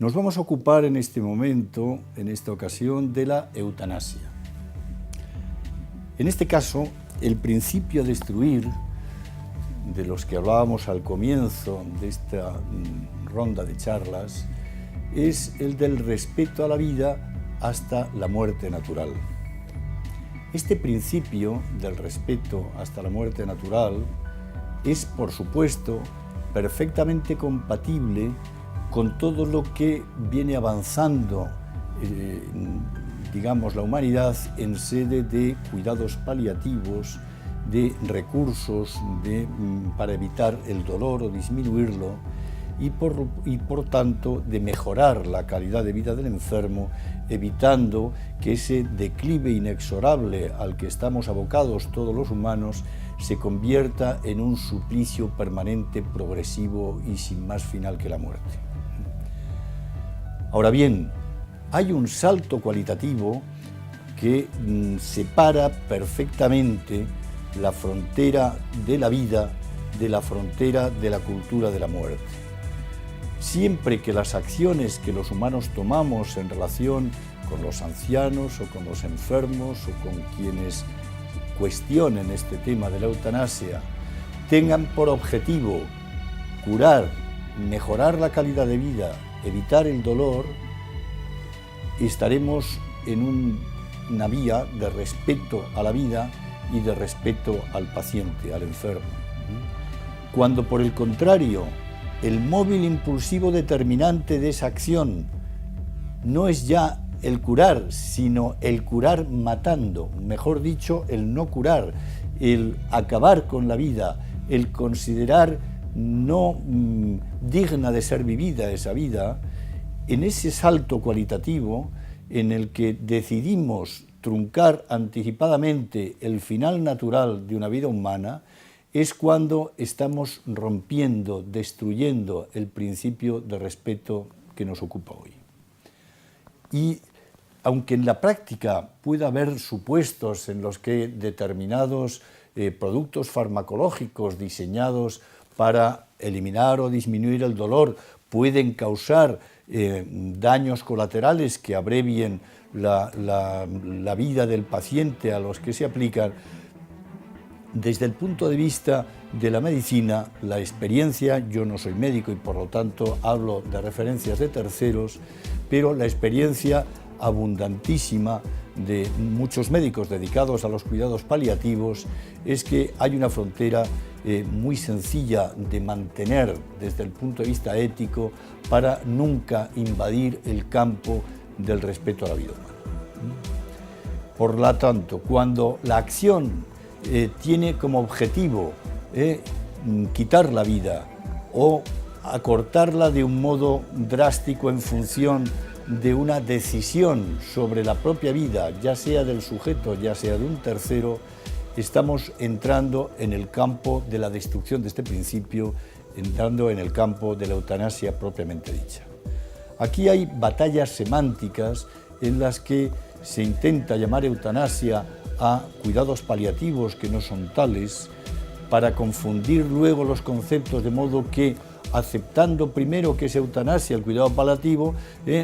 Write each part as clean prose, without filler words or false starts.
Nos vamos a ocupar en este momento, en esta ocasión, de la eutanasia. En este caso, el principio a destruir, de los que hablábamos al comienzo de esta ronda de charlas, es el del respeto a la vida hasta la muerte natural. Este principio del respeto hasta la muerte natural es, por supuesto, perfectamente compatible con todo lo que viene avanzando, digamos, la humanidad en sede de cuidados paliativos, de recursos para evitar el dolor o disminuirlo y por tanto de mejorar la calidad de vida del enfermo, evitando que ese declive inexorable al que estamos abocados todos los humanos se convierta en un suplicio permanente, progresivo y sin más final que la muerte. Ahora bien, hay un salto cualitativo que separa perfectamente la frontera de la vida de la frontera de la cultura de la muerte. Siempre que las acciones que los humanos tomamos en relación con los ancianos o con los enfermos o con quienes cuestionen este tema de la eutanasia tengan por objetivo curar, mejorar la calidad de vida, evitar el dolor, estaremos en una vía de respeto a la vida y de respeto al paciente, al enfermo. Cuando, por el contrario, el móvil impulsivo determinante de esa acción no es ya el curar, sino el curar matando, mejor dicho, el no curar, el acabar con la vida, el considerar no digna de ser vivida esa vida, en ese salto cualitativo en el que decidimos truncar anticipadamente el final natural de una vida humana, es cuando estamos rompiendo, destruyendo el principio de respeto que nos ocupa hoy. Y aunque en la práctica pueda haber supuestos en los que determinados productos farmacológicos diseñados para eliminar o disminuir el dolor pueden causar daños colaterales que abrevien la vida del paciente a los que se aplican, desde el punto de vista de la medicina, la experiencia, yo no soy médico y por lo tanto hablo de referencias de terceros, pero la experiencia abundantísima de muchos médicos dedicados a los cuidados paliativos es que hay una frontera muy sencilla de mantener desde el punto de vista ético para nunca invadir el campo del respeto a la vida humana. Por lo tanto, cuando la acción tiene como objetivo quitar la vida o acortarla de un modo drástico en función de una decisión sobre la propia vida, ya sea del sujeto, ya sea de un tercero, estamos entrando en el campo de la destrucción de este principio, entrando en el campo de la eutanasia propiamente dicha. Aquí hay batallas semánticas en las que se intenta llamar eutanasia a cuidados paliativos que no son tales, para confundir luego los conceptos, de modo que aceptando primero que es eutanasia el cuidado paliativo,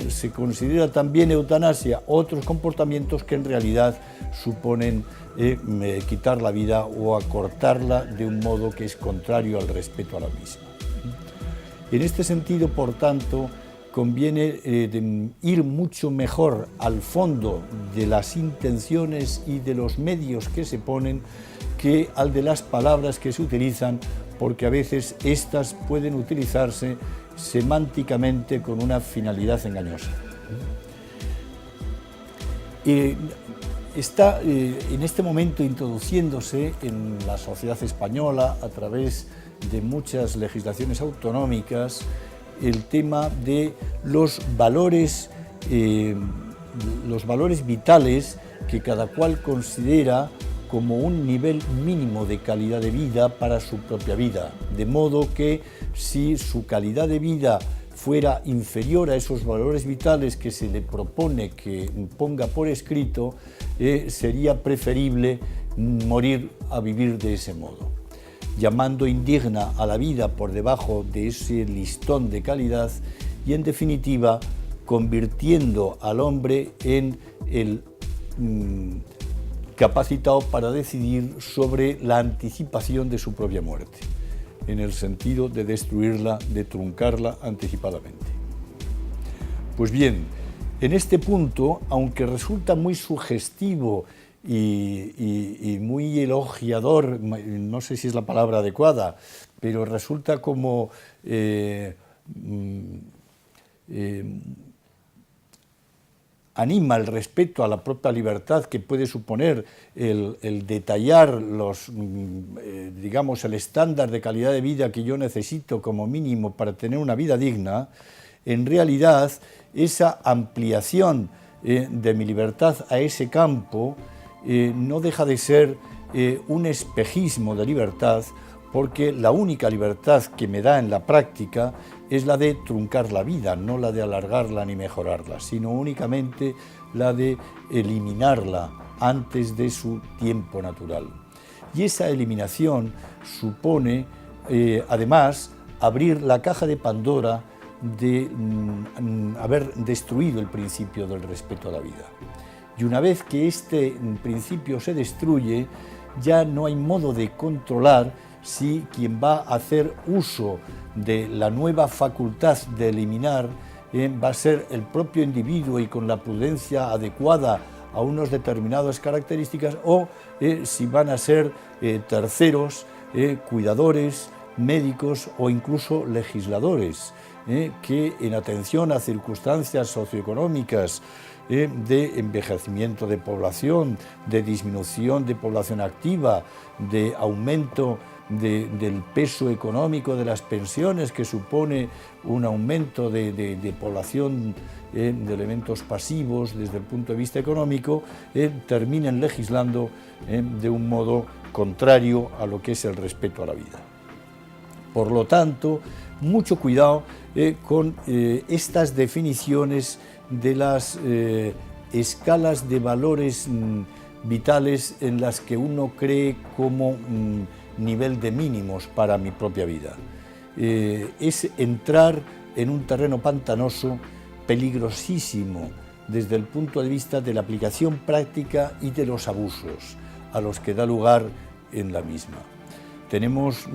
se considera también eutanasia otros comportamientos que en realidad suponen quitar la vida o acortarla de un modo que es contrario al respeto a la misma. En este sentido, por tanto, conviene ir mucho mejor al fondo de las intenciones y de los medios que se ponen que al de las palabras que se utilizan, porque a veces estas pueden utilizarse semánticamente con una finalidad engañosa. Está en este momento introduciéndose en la sociedad española a través de muchas legislaciones autonómicas el tema de los valores vitales que cada cual considera como un nivel mínimo de calidad de vida para su propia vida, de modo que si su calidad de vida fuera inferior a esos valores vitales que se le propone que ponga por escrito, sería preferible morir a vivir de ese modo, llamando indigna a la vida por debajo de ese listón de calidad y, en definitiva, convirtiendo al hombre en el capacitado para decidir sobre la anticipación de su propia muerte, en el sentido de destruirla, de truncarla anticipadamente. Pues bien, en este punto, aunque resulta muy sugestivo y muy elogiador, no sé si es la palabra adecuada, pero resulta como anima el respeto a la propia libertad que puede suponer el detallar digamos, el estándar de calidad de vida que yo necesito como mínimo para tener una vida digna. En realidad, esa ampliación de mi libertad a ese campo no deja de ser un espejismo de libertad, porque la única libertad que me da en la práctica es la de truncar la vida, no la de alargarla ni mejorarla, sino únicamente la de eliminarla antes de su tiempo natural. Y esa eliminación supone, además, abrir la caja de Pandora de haber destruido el principio del respeto a la vida. Y una vez que este principio se destruye, ya no hay modo de controlar si quien va a hacer uso de la nueva facultad de eliminar va a ser el propio individuo y con la prudencia adecuada a unas determinadas características, o si van a ser terceros, cuidadores, médicos o incluso legisladores, que en atención a circunstancias socioeconómicas de envejecimiento de población, de disminución de población activa, de aumento del peso económico de las pensiones, que supone un aumento de población de elementos pasivos desde el punto de vista económico, terminen legislando de un modo contrario a lo que es el respeto a la vida. Por lo tanto, mucho cuidado con estas definiciones de las escalas de valores vitales en las que uno cree como nivel de mínimos para mi propia vida. Es entrar en un terreno pantanoso peligrosísimo desde el punto de vista de la aplicación práctica y de los abusos a los que da lugar en la misma. Tenemos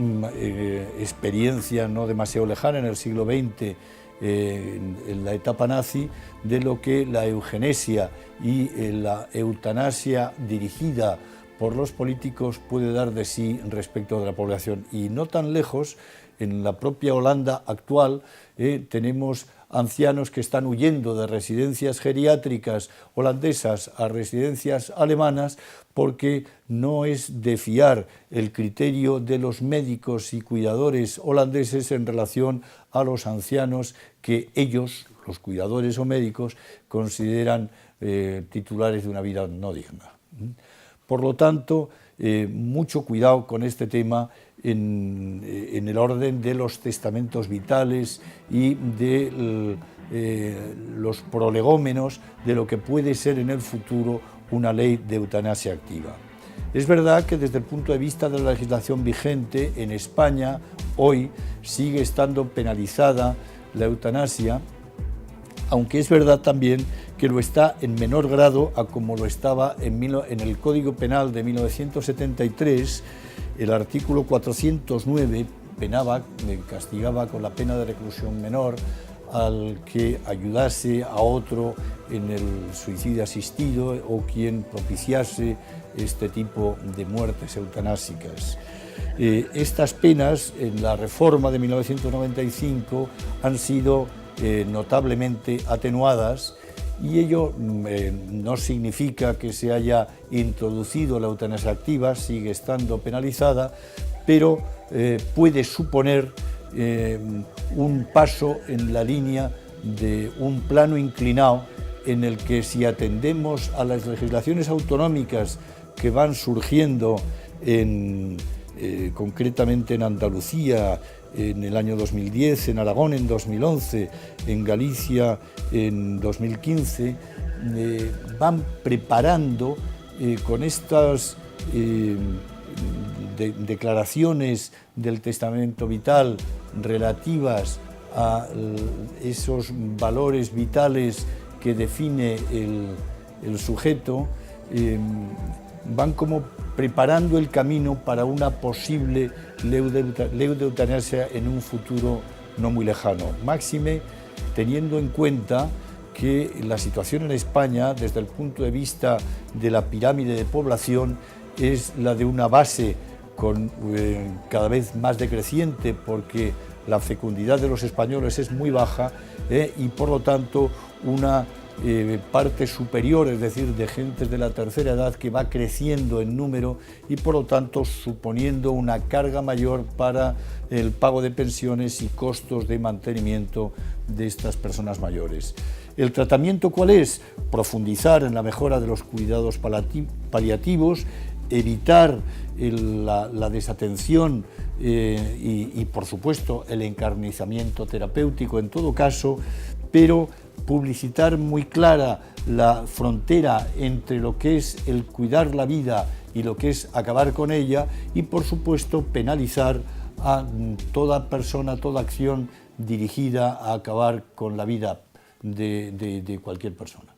experiencia no demasiado lejana en el siglo XX, en la etapa nazi, de lo que la eugenesia y la eutanasia dirigida por los políticos puede dar de sí respecto de la población. Y no tan lejos, en la propia Holanda actual, tenemos ancianos que están huyendo de residencias geriátricas holandesas a residencias alemanas porque no es de fiar el criterio de los médicos y cuidadores holandeses en relación a los ancianos que ellos, los cuidadores o médicos, consideran titulares de una vida no digna. Por lo tanto, mucho cuidado con este tema en el orden de los testamentos vitales y de los prolegómenos de lo que puede ser en el futuro una ley de eutanasia activa. Es verdad que desde el punto de vista de la legislación vigente en España hoy sigue estando penalizada la eutanasia, aunque es verdad también que lo está en menor grado a como lo estaba en el Código Penal de 1973. El artículo 409 castigaba con la pena de reclusión menor al que ayudase a otro en el suicidio asistido o quien propiciase este tipo de muertes eutanásicas. Estas penas en la reforma de 1995 han sido notablemente atenuadas, y ello no significa que se haya introducido la eutanasia activa, sigue estando penalizada, pero puede suponer un paso en la línea de un plano inclinado en el que, si atendemos a las legislaciones autonómicas que van surgiendo concretamente en Andalucía en el año 2010, en Aragón en 2011, en Galicia en 2015, van preparando con estas declaraciones del testamento vital relativas a esos valores vitales que define el sujeto, van como preparando el camino para una posible eutanasia en un futuro no muy lejano. Máxime teniendo en cuenta que la situación en España, desde el punto de vista de la pirámide de población, es la de una base cada vez más decreciente, porque la fecundidad de los españoles es muy baja, y por lo tanto una parte superior, es decir, de gente de la tercera edad, que va creciendo en número y por lo tanto suponiendo una carga mayor para el pago de pensiones y costos de mantenimiento de estas personas mayores. ¿El tratamiento cuál es? Profundizar en la mejora de los cuidados paliativos, evitar la desatención y por supuesto el encarnizamiento terapéutico en todo caso, pero publicitar muy clara la frontera entre lo que es el cuidar la vida y lo que es acabar con ella, y por supuesto penalizar a toda persona, toda acción dirigida a acabar con la vida de cualquier persona.